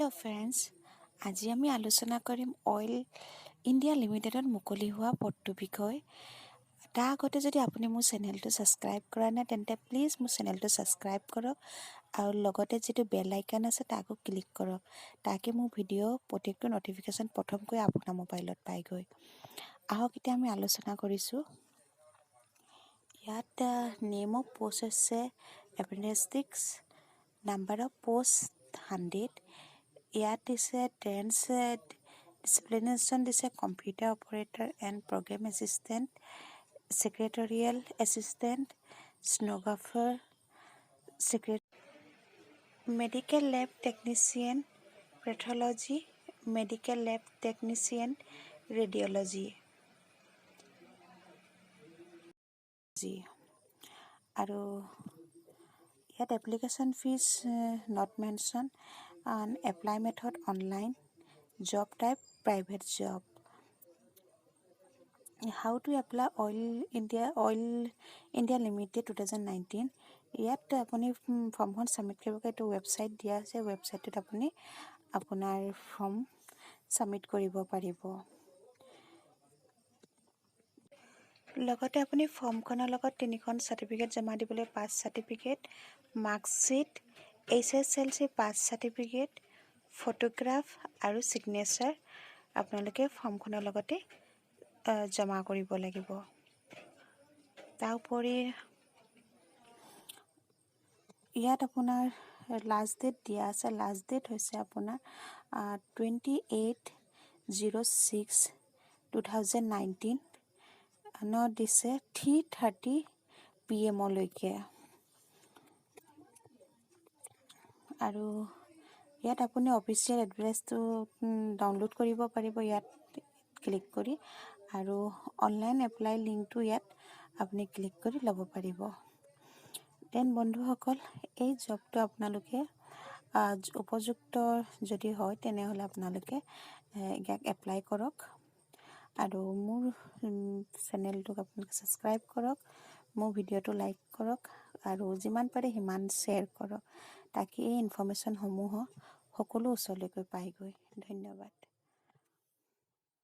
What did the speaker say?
Hello friends, আজি আমি আলোচনা কৰিম অইল ইণ্ডিয়া লিমিটেডত মুকলি হোৱা পদটোৰ বিষয়ে। তাৰ আগতে যদি আপুনি মোৰ চেনেলটো ছাবস্ক্ৰাইব কৰা নাই তেন্তে প্লিজ মোৰ চেনেলটো ছাবস্ক্ৰাইব কৰক আৰু লগতে যিটো বেল আইকন আছে তাকো ক্লিক কৰক তাকে মোৰ ভিডিঅ' প্ৰত্যেকটো নটিফিকেশ্যন প্ৰথমকৈ আপোনাৰ মোবাইলত পাইগৈ। আহক এতিয়া আমি আলোচনা কৰিছোঁ। ইয়াত নেম অফ পোষ্ট হৈছে এপ্ৰেণ্টিছ, নাম্বাৰ অফ পোষ্ট 100। ইয়াত দিছে ট্ৰেন্স ডিচিপ্লিনেশ্যন দিছে computer operator and program assistant, secretarial assistant, stenographer, medical lab technician, pathology, medical lab technician, radiology আৰু ইয়াত application fees not mention, apply method online, job type private job. How to apply oil India limited 2019। ইয়াত আপুনি ফৰ্মখন submit কৰিব এইটো website দিয়া আছে, ৱেবছাইটটোত আপুনি আপোনাৰ ফৰ্ম ছাবমিট কৰিব পাৰিব। লগতে আপুনি ফৰ্মখনৰ লগত 3খন চাৰ্টিফিকেট জমা দিবলৈ, pass certificate, marksheet, HSLC pass certificate, photograph আৰু ছিগনেচাৰ আপোনালোকে ফৰ্মখনৰ লগতে জমা কৰিব লাগিব। তাৰোপৰি ইয়াত আপোনাৰ লাষ্ট ডেট দিয়া আছে। লাষ্ট ডেট হৈছে আপোনাৰ 28/06/2019 দিছে 3:30 PM লৈকে। আৰু ইয়াত আপুনি অফিচিয়েল এড্ৰেছটো ডাউনলোড কৰিব পাৰিব ইয়াত ক্লিক কৰি, আৰু অনলাইন এপ্লাই লিংকটো ইয়াত আপুনি ক্লিক কৰি ল'ব পাৰিব। দেন বন্ধুসকল, এই জবটো আপোনালোকে উপযুক্ত যদি হয় তেনেহ'লে আপোনালোকে ইয়াক এপ্লাই কৰক আৰু মোৰ চেনেলটোক আপোনালোকে ছাবস্ক্ৰাইব কৰক, মোৰ ভিডিঅ'টো লাইক কৰক আৰু যিমান পাৰে সিমান শ্বেয়াৰ কৰক তাকে এই ইনফৰ্মেশ্যনসমূহ সকলো ওচৰলৈকে পাইগৈ। ধন্যবাদ।